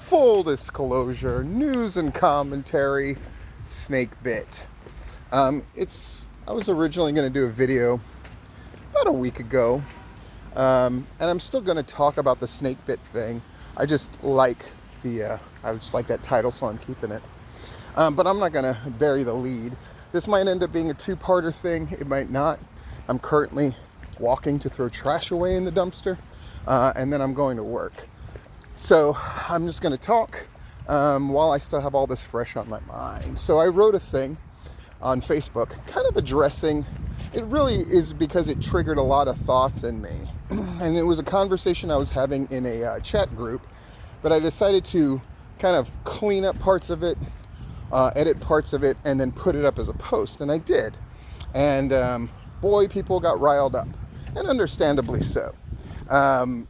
full disclosure, news and commentary, Snakebit. I was originally going to do a video about a week ago, and I'm still going to talk about the Snakebit thing. I just like that title, so I'm keeping it. But I'm not going to bury the lead. This might end up being a two-parter thing. It might not. I'm currently walking to throw trash away in the dumpster, and then I'm going to work. So I'm just going to talk while I still have all this fresh on my mind. So I wrote a thing on Facebook kind of addressing, it really is because it triggered a lot of thoughts in me. And it was a conversation I was having in a chat group, but I decided to kind of clean up parts of it, edit parts of it, and then put it up as a post. And I did. And boy, people got riled up, and understandably so. I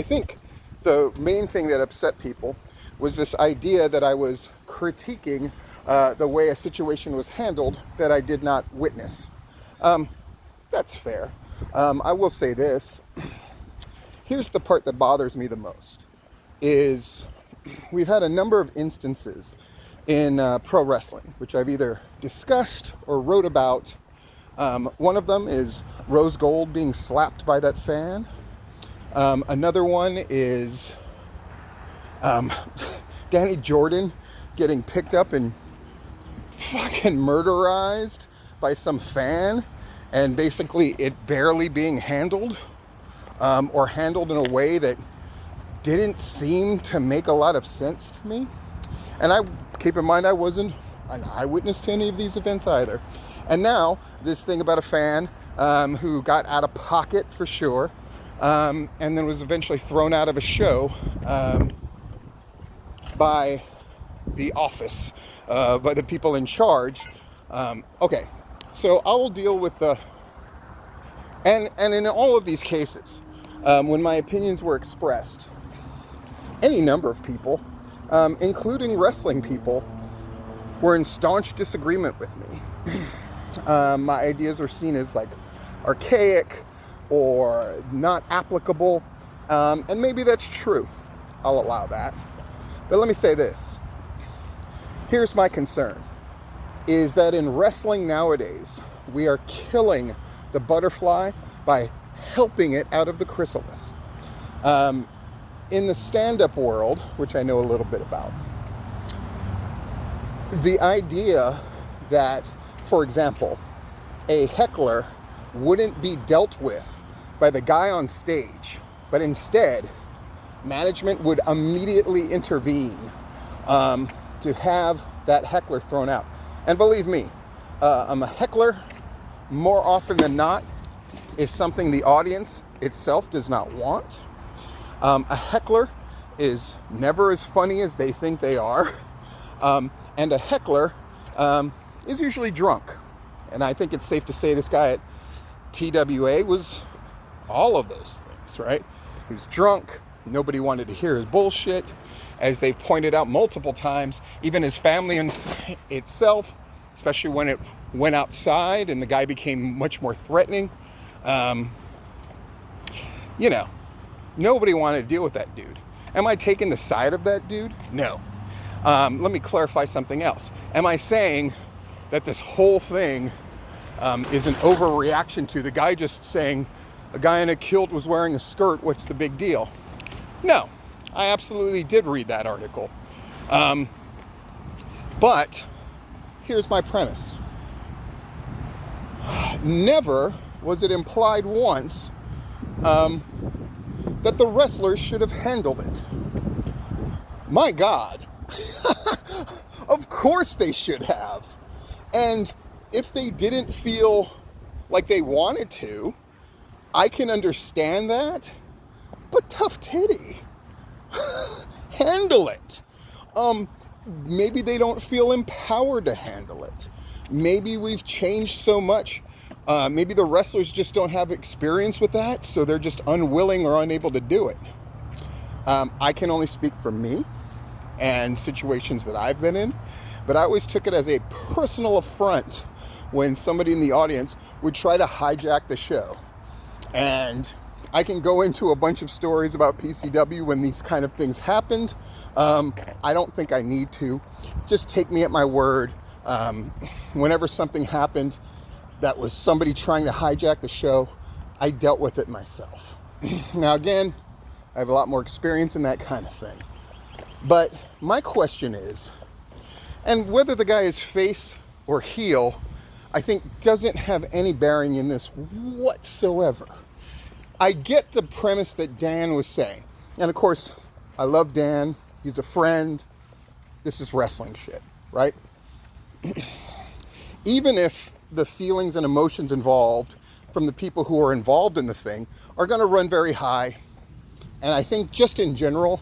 think the main thing that upset people was this idea that I was critiquing the way a situation was handled that I did not witness. That's fair. I will say this. Here's the part that bothers me the most, is we've had a number of instances in pro wrestling, which I've either discussed or wrote about. One of them is Rose Gold being slapped by that fan. Another one is Danny Jordan getting picked up and fucking murderized by some fan, and basically it barely being handled, or handled in a way that didn't seem to make a lot of sense to me. And I keep in mind I wasn't an eyewitness to any of these events either. And now this thing about a fan who got out of pocket for sure, and then was eventually thrown out of a show by the office, by the people in charge. Okay, so I will deal with and in all of these cases, when my opinions were expressed, any number of people, including wrestling people, were in staunch disagreement with me. My ideas were seen as like archaic or not applicable, and maybe that's true. I'll allow that. But let me say this. Here's my concern, is that in wrestling nowadays, we are killing the butterfly by helping it out of the chrysalis. In the stand-up world, which I know a little bit about, the idea that, for example, a heckler wouldn't be dealt with by the guy on stage, but instead management would immediately intervene to have that heckler thrown out. And believe me, a heckler, more often than not, is something the audience itself does not want. A heckler is never as funny as they think they are. And a heckler is usually drunk. And I think it's safe to say this guy at TWA was all of those things, right? He was drunk. Nobody wanted to hear his bullshit. As they've pointed out multiple times, even his family itself, especially when it went outside and the guy became much more threatening, nobody wanted to deal with that dude. Am I taking the side of that dude? No. Let me clarify something else. Am I saying that this whole thing is an overreaction to the guy just saying a guy in a kilt was wearing a skirt, what's the big deal? No, I absolutely did read that article. But here's my premise. Never was it implied once that the wrestlers should have handled it. My God. Of course they should have. And if they didn't feel like they wanted to, I can understand that. But tough titty. Handle it. Maybe they don't feel empowered to handle it. Maybe we've changed so much. Maybe the wrestlers just don't have experience with that, so they're just unwilling or unable to do it. I can only speak for me and situations that I've been in, but I always took it as a personal affront when somebody in the audience would try to hijack the show and I can go into a bunch of stories about PCW when these kind of things happened. I don't think I need to. Just take me at my word. Whenever something happened that was somebody trying to hijack the show, I dealt with it myself. Now again, I have a lot more experience in that kind of thing. But my question is, and whether the guy is face or heel, I think doesn't have any bearing in this whatsoever. I get the premise that Dan was saying. And of course, I love Dan. He's a friend. This is wrestling shit, right? Even if the feelings and emotions involved from the people who are involved in the thing are going to run very high. And I think just in general,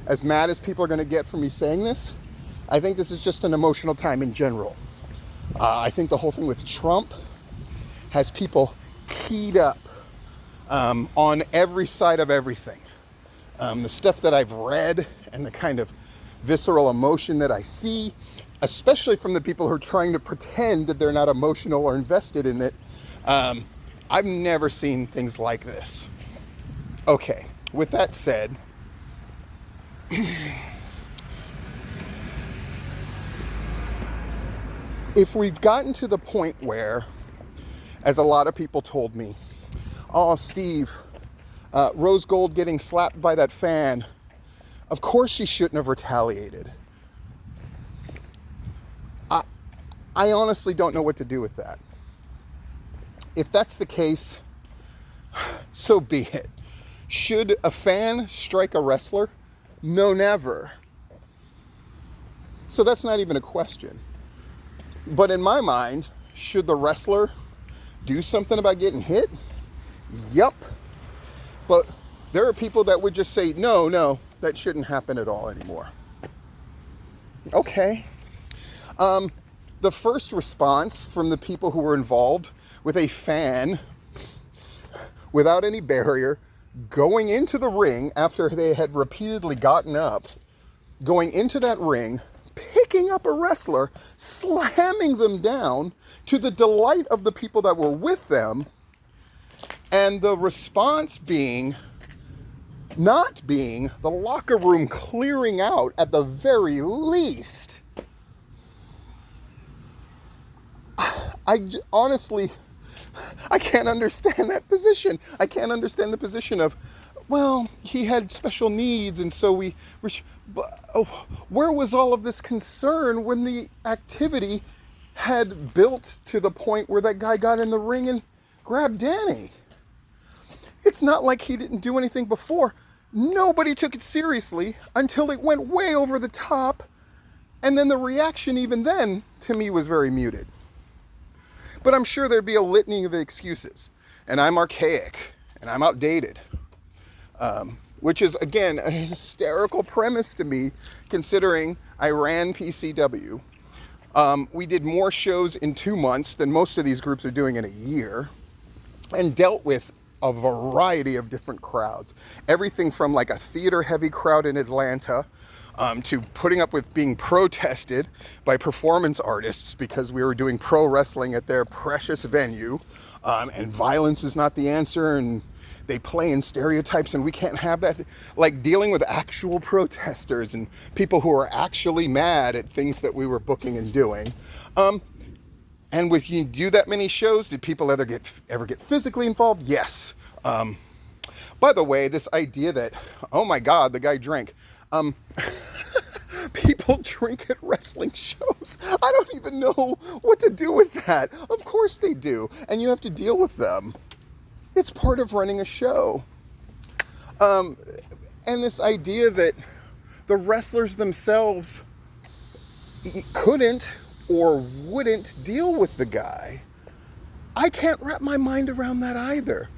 as mad as people are going to get for me saying this, I think this is just an emotional time in general. I think the whole thing with Trump has people keyed up on every side of everything. The stuff that I've read and the kind of visceral emotion that I see, especially from the people who are trying to pretend that they're not emotional or invested in it, I've never seen things like this. Okay, with that said, if we've gotten to the point where, as a lot of people told me, oh, Steve, Rose Gold getting slapped by that fan, of course she shouldn't have retaliated. I honestly don't know what to do with that. If that's the case, so be it. Should a fan strike a wrestler? No, never. So that's not even a question. But in my mind, should the wrestler do something about getting hit? Yup. But there are people that would just say, no, that shouldn't happen at all anymore. Okay. The first response from the people who were involved with a fan without any barrier going into the ring after they had repeatedly gotten up, going into that ring, picking up a wrestler, slamming them down to the delight of the people that were with them, and the response not being the locker room clearing out at the very least. Honestly, I can't understand that position. I can't understand the position of, well, he had special needs, and so where was all of this concern when the activity had built to the point where that guy got in the ring and grabbed Danny? It's not like he didn't do anything before. Nobody took it seriously until it went way over the top, and then the reaction even then, to me, was very muted. But I'm sure there'd be a litany of excuses, and I'm archaic, and I'm outdated. Which is, again, a hysterical premise to me, considering I ran PCW. We did more shows in 2 months than most of these groups are doing in a year, and dealt with a variety of different crowds. Everything from like a theater-heavy crowd in Atlanta to putting up with being protested by performance artists because we were doing pro wrestling at their precious venue, and violence is not the answer, and they play in stereotypes and we can't have that. Like dealing with actual protesters and people who are actually mad at things that we were booking and doing. And with you do that many shows, did people ever get physically involved? Yes. By the way, this idea that, oh my God, the guy drank. People drink at wrestling shows. I don't even know what to do with that. Of course they do. And you have to deal with them. It's part of running a show. And this idea that the wrestlers themselves couldn't or wouldn't deal with the guy. I can't wrap my mind around that either.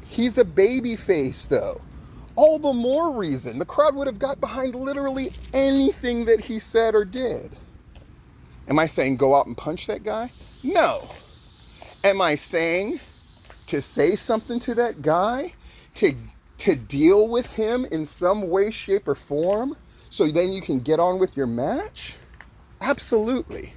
He's a baby face, though. All the more reason. The crowd would have got behind literally anything that he said or did. Am I saying go out and punch that guy? No. Am I saying to say something to that guy? To deal with him in some way, shape, or form so then you can get on with your match? Absolutely.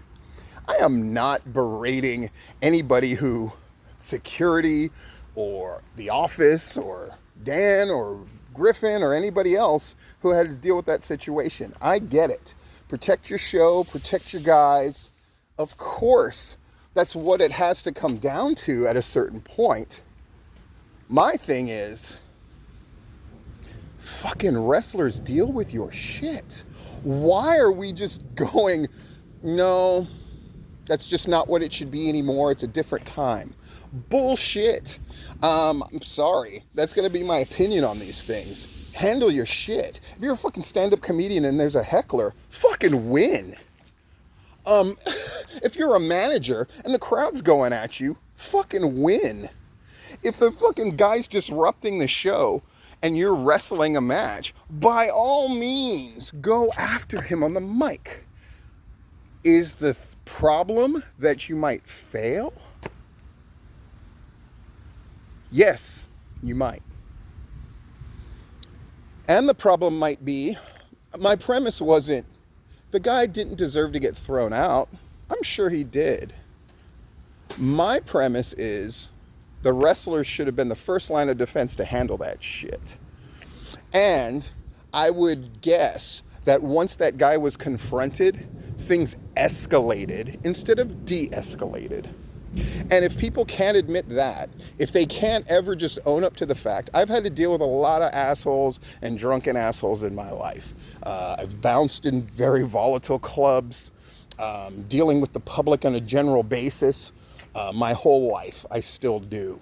I am not berating anybody who, security, or The Office or Dan or Griffin or anybody else who had to deal with that situation. I get it. Protect your show, protect your guys. Of course, that's what it has to come down to at a certain point. My thing is, fucking wrestlers, deal with your shit. Why are we just going, no, that's just not what it should be anymore. It's a different time. Bullshit. I'm sorry. That's going to be my opinion on these things. Handle your shit. If you're a fucking stand-up comedian and there's a heckler, fucking win. If you're a manager and the crowd's going at you, fucking win. If the fucking guy's disrupting the show and you're wrestling a match, by all means, go after him on the mic. Is the problem that you might fail? Yes, you might. And the problem might be, my premise wasn't, the guy didn't deserve to get thrown out. I'm sure he did. My premise is, the wrestlers should have been the first line of defense to handle that shit. And I would guess that once that guy was confronted, things escalated instead of de-escalated. And if people can't admit that, if they can't ever just own up to the fact, I've had to deal with a lot of assholes and drunken assholes in my life. I've bounced in very volatile clubs, dealing with the public on a general basis. My whole life, I still do.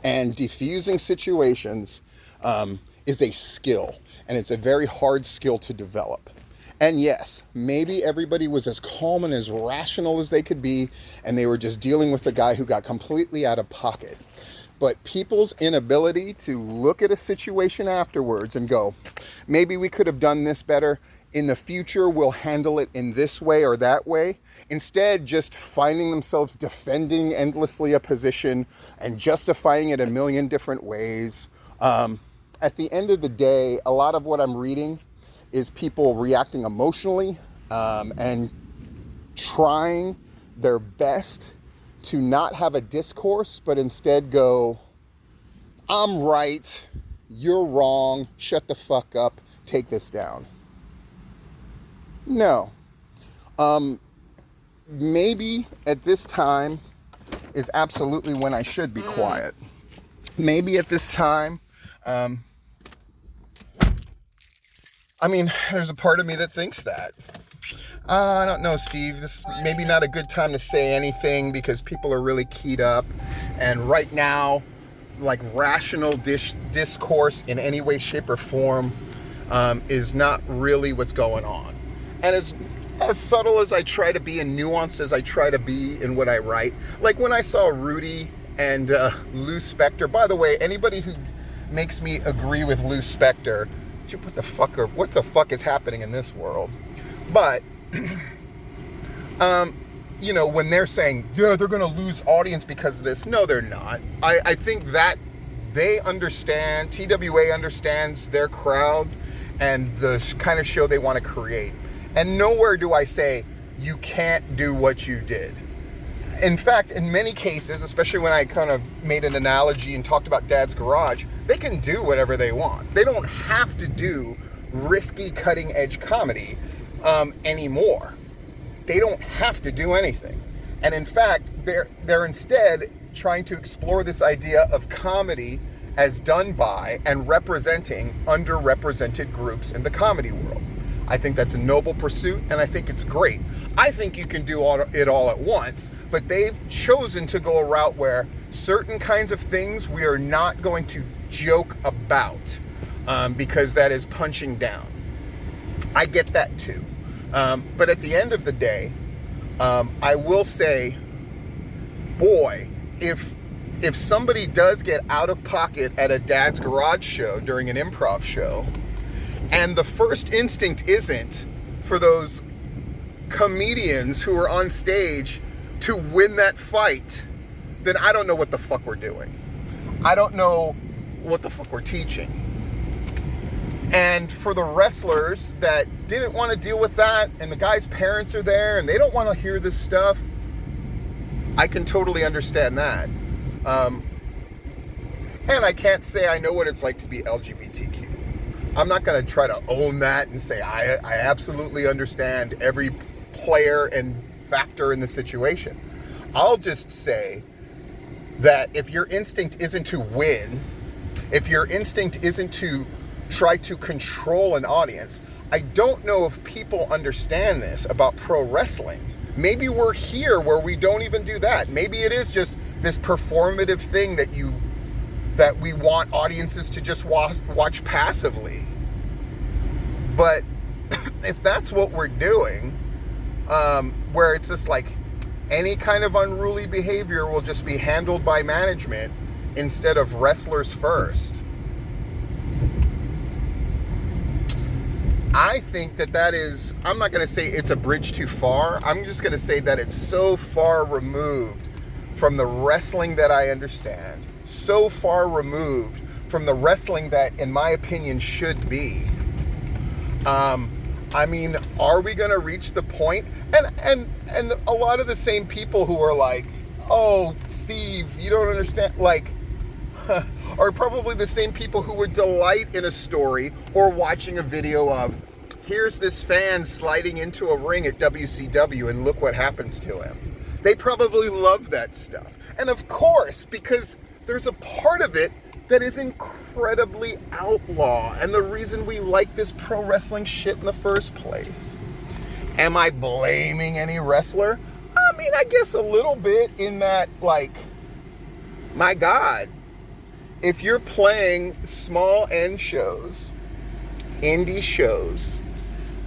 And diffusing situations is a skill, and it's a very hard skill to develop. And yes, maybe everybody was as calm and as rational as they could be, and they were just dealing with the guy who got completely out of pocket. But people's inability to look at a situation afterwards and go, maybe we could have done this better. In the future, we'll handle it in this way or that way. Instead, just finding themselves defending endlessly a position and justifying it a million different ways. At the end of the day, a lot of what I'm reading is people reacting emotionally and trying their best to not have a discourse, but instead go, I'm right, you're wrong, shut the fuck up, take this down. No. Maybe at this time is absolutely when I should be quiet. Maybe at this time, there's a part of me that thinks that. I don't know, Steve. This is maybe not a good time to say anything because people are really keyed up. And right now, like rational discourse in any way, shape, or form is not really what's going on. And as subtle as I try to be and nuanced as I try to be in what I write, like when I saw Rudy and Lou Spector, by the way, anybody who makes me agree with Lou Spector, what the fuck is happening in this world? But, when they're saying, yeah, they're going to lose audience because of this. No, they're not. I think that they understand, TWA understands their crowd and the kind of show they want to create. And nowhere do I say, you can't do what you did. In fact, in many cases, especially when I kind of made an analogy and talked about Dad's Garage, they can do whatever they want. They don't have to do risky, cutting-edge comedy anymore. They don't have to do anything. And in fact, they're instead trying to explore this idea of comedy as done by and representing underrepresented groups in the comedy world. I think that's a noble pursuit, and I think it's great. I think you can do it all at once, but they've chosen to go a route where certain kinds of things we are not going to joke about because that is punching down. I get that too. But at the end of the day, I will say, boy, if somebody does get out of pocket at a Dad's Garage show during an improv show, and the first instinct isn't for those comedians who are on stage to win that fight, then I don't know what the fuck we're doing. I don't know what the fuck we're teaching. And for the wrestlers that didn't want to deal with that, and the guy's parents are there and they don't want to hear this stuff, I can totally understand that. And I can't say I know what it's like to be LGBTQ. I'm not going to try to own that and say I absolutely understand every player and factor in the situation. I'll just say that if your instinct isn't to win, if your instinct isn't to try to control an audience, I don't know if people understand this about pro wrestling. Maybe we're here where we don't even do that. Maybe it is just this performative thing that we want audiences to just watch passively. But if that's what we're doing, where it's just like any kind of unruly behavior will just be handled by management instead of wrestlers first, I think that is, I'm not going to say it's a bridge too far. I'm just going to say that it's so far removed from the wrestling that I understand, so far removed from the wrestling that, in my opinion, should be. I mean, are we going to reach the point? And a lot of the same people who are like, oh, Steve, you don't understand, like, are probably the same people who would delight in a story or watching a video of, here's this fan sliding into a ring at WCW and look what happens to him. They probably love that stuff. And of course, because there's a part of it that is incredibly outlaw and the reason we like this pro wrestling shit in the first place. Am I blaming any wrestler? I mean, I guess a little bit in that, like, my God, if you're playing small end shows, indie shows,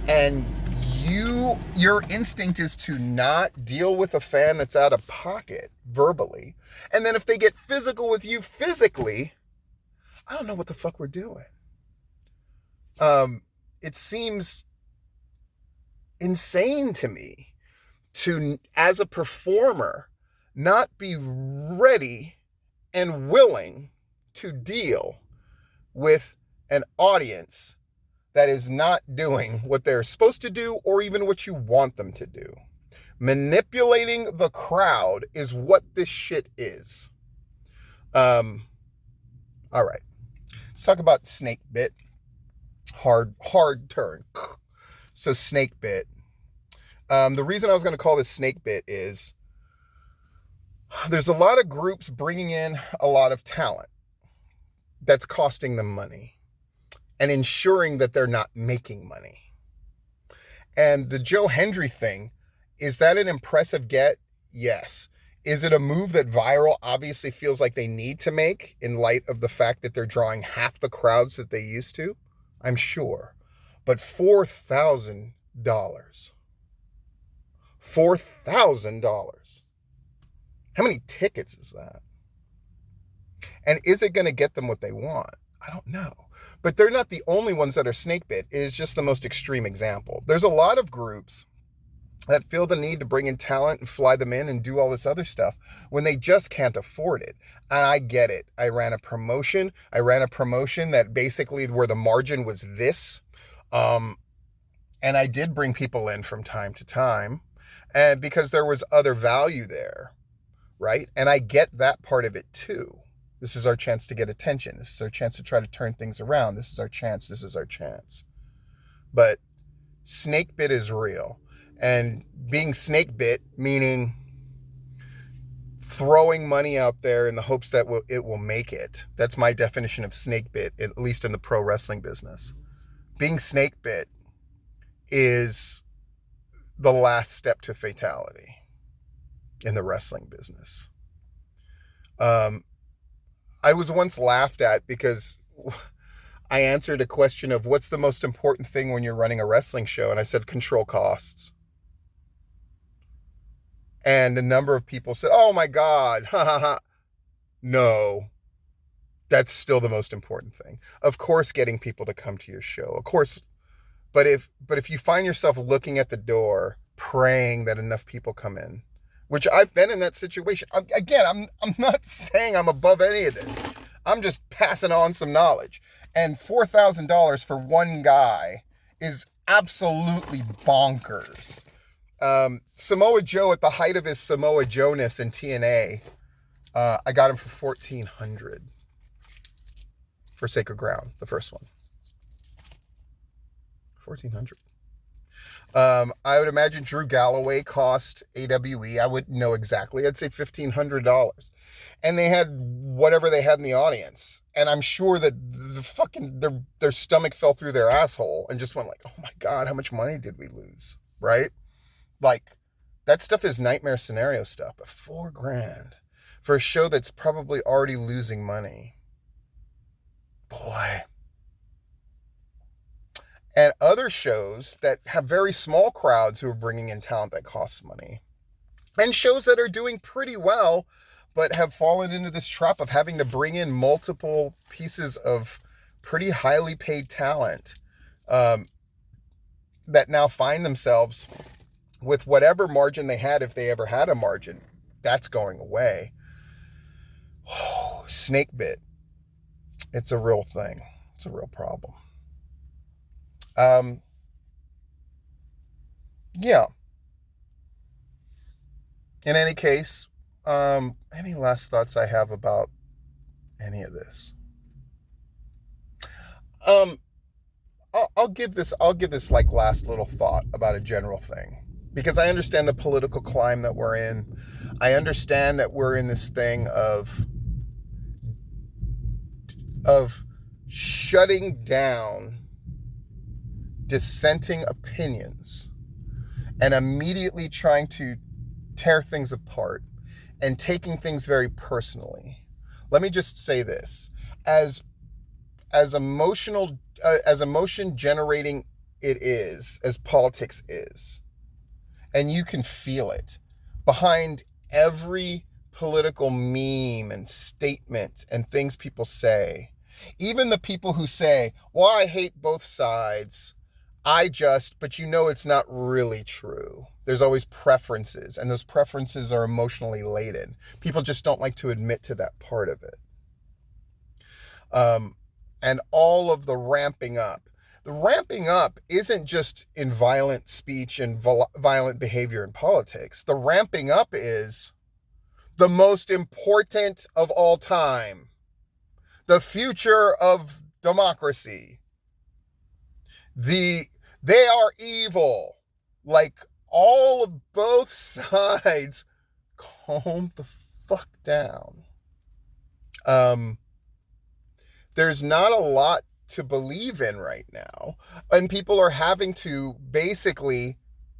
and your instinct is to not deal with a fan that's out of pocket verbally, and then if they get physical with you physically, I don't know what the fuck we're doing. It seems insane to me to, as a performer, not be ready and willing to deal with an audience that is not doing what they're supposed to do or even what you want them to do. Manipulating the crowd is what this shit is. All right. Let's talk about Snakebit. Hard turn. So Snakebit. The reason I was going to call this Snakebit is there's a lot of groups bringing in a lot of talent that's costing them money and ensuring that they're not making money. And the Joe Hendry thing, is that an impressive get? Yes. Is it a move that Viral obviously feels like they need to make in light of the fact that they're drawing half the crowds that they used to? I'm sure. But $4,000. $4,000. How many tickets is that? And is it going to get them what they want? I don't know. But they're not the only ones that are Snakebit. It is just the most extreme example. There's a lot of groups that feel the need to bring in talent and fly them in and do all this other stuff when they just can't afford it. And I get it. I ran a promotion that basically where the margin was this. And I did bring people in from time to time, and because there was other value there, right? And I get that part of it too. This is our chance to get attention. This is our chance to try to turn things around. This is our chance. But Snakebit is real. And being Snakebit, meaning throwing money out there in the hopes that it will make it. That's my definition of Snakebit, at least in the pro wrestling business. Being Snakebit is the last step to fatality in the wrestling business. I was once laughed at because I answered a question of what's the most important thing when you're running a wrestling show, and I said control costs. And a number of people said, oh my God, ha ha ha. No, that's still the most important thing. Of course, getting people to come to your show, of course. But if you find yourself looking at the door, praying that enough people come in, which I've been in that situation. I'm not saying I'm above any of this. I'm just passing on some knowledge. And $4,000 for one guy is absolutely bonkers. Samoa Joe, at the height of his Samoa Joe-ness in TNA, I got him for $1,400. for Sacred Ground, the first one? 1,400. I would imagine Drew Galloway cost AWE. I wouldn't know exactly. I'd say $1,500. And they had whatever they had in the audience. And I'm sure that their stomach fell through their asshole and just went like, oh my God, how much money did we lose? Right? Like, that stuff is nightmare scenario stuff. But $4,000 for a show that's probably already losing money. Boy. And other shows that have very small crowds who are bringing in talent that costs money. And shows that are doing pretty well, but have fallen into this trap of having to bring in multiple pieces of pretty highly paid talent that now find themselves with whatever margin they had, if they ever had a margin, that's going away. Oh, Snakebit. It's a real thing. It's a real problem. Yeah. In any case, any last thoughts I have about any of this? I'll give this like last little thought about a general thing, because I understand the political climate that we're in. I understand that we're in this thing of shutting down dissenting opinions and immediately trying to tear things apart and taking things very personally. Let me just say this. As emotion generating it is, as politics is, and you can feel it behind every political meme and statement and things people say. Even the people who say, well, I hate both sides, but you know it's not really true. There's always preferences, and those preferences are emotionally laden. People just don't like to admit to that part of it. And all of the ramping up. The ramping up isn't just in violent speech and violent behavior in politics. The ramping up is the most important of all time. The future of democracy. They are evil. Like, all of both sides, calm the fuck down. There's not a lot to believe in right now, and people are having to basically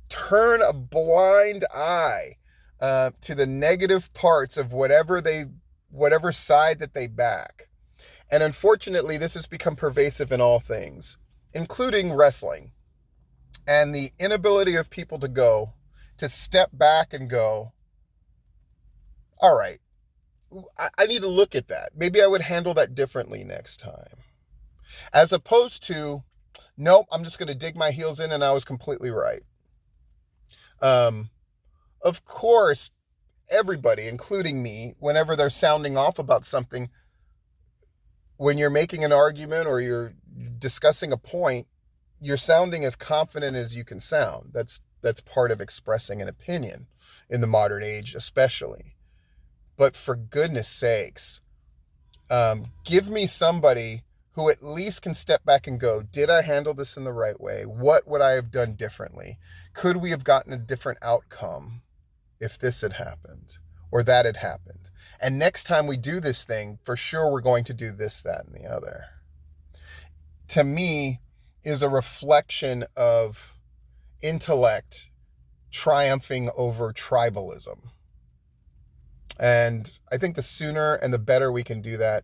turn a blind eye to the negative parts of whatever side that they back. And unfortunately, this has become pervasive in all things, including wrestling. And the inability of people to step back and go, all right, I need to look at that. Maybe I would handle that differently next time. As opposed to, nope, I'm just going to dig my heels in and I was completely right. Of course, everybody, including me, whenever they're sounding off about something, when you're making an argument or you're discussing a point, you're sounding as confident as you can sound. That's part of expressing an opinion in the modern age, especially. But for goodness sakes, give me somebody who at least can step back and go, did I handle this in the right way? What would I have done differently? Could we have gotten a different outcome if this had happened or that had happened? And next time we do this thing, for sure we're going to do this, that, and the other. To me, is a reflection of intellect triumphing over tribalism. And I think the sooner and the better we can do that.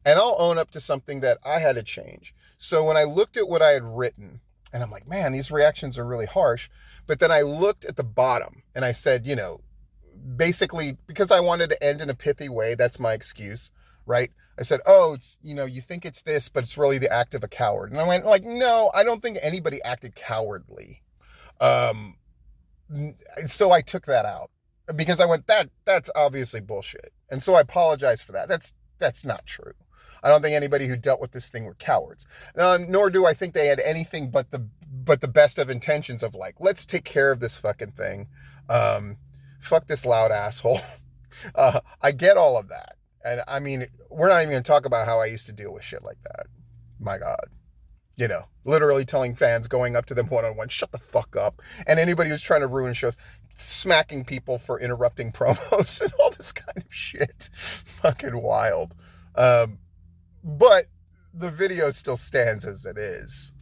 And I'll own up to something that I had to change. So when I looked at what I had written, and I'm like, man, these reactions are really harsh. But then I looked at the bottom and I said, basically, because I wanted to end in a pithy way, that's my excuse, right? I said, oh, it's, you think it's this, but it's really the act of a coward. And I went like, no, I don't think anybody acted cowardly. So I took that out because I went, that's obviously bullshit. And so I apologize for that. That's not true. I don't think anybody who dealt with this thing were cowards. Nor do I think they had anything but the best of intentions of like, let's take care of this fucking thing. Fuck this loud asshole. I get all of that. And I mean, we're not even going to talk about how I used to deal with shit like that. My God. You know, literally telling fans, going up to them one-on-one, shut the fuck up. And anybody who's trying to ruin shows, smacking people for interrupting promos and all this kind of shit. Fucking wild. But the video still stands as it is.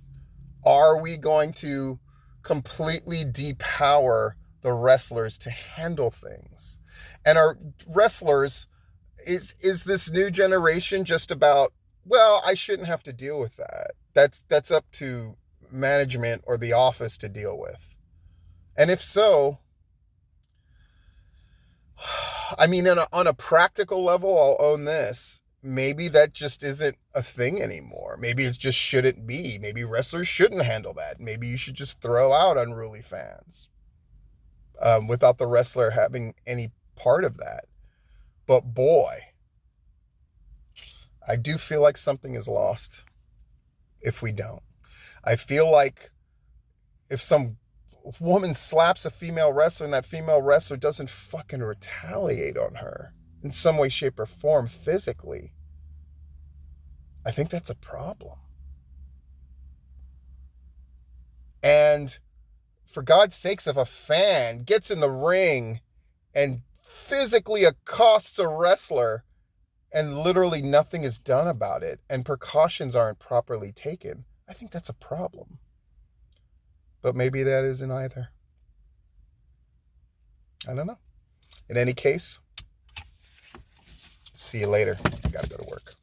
Are we going to completely depower the wrestlers to handle things? And our wrestlers, is this new generation just about, well, I shouldn't have to deal with that. That's up to management or the office to deal with. And if so, I mean, on a practical level, I'll own this. Maybe that just isn't a thing anymore. Maybe it just shouldn't be. Maybe wrestlers shouldn't handle that. Maybe you should just throw out unruly fans without the wrestler having any part of that. But boy, I do feel like something is lost if we don't. I feel like if some woman slaps a female wrestler and that female wrestler doesn't fucking retaliate on her in some way, shape, or form physically, I think that's a problem. And for God's sakes, if a fan gets in the ring and physically accosts a wrestler and literally nothing is done about it and precautions aren't properly taken, I think that's a problem. But maybe that isn't either. I don't know. In any case, see you later. I gotta go to work.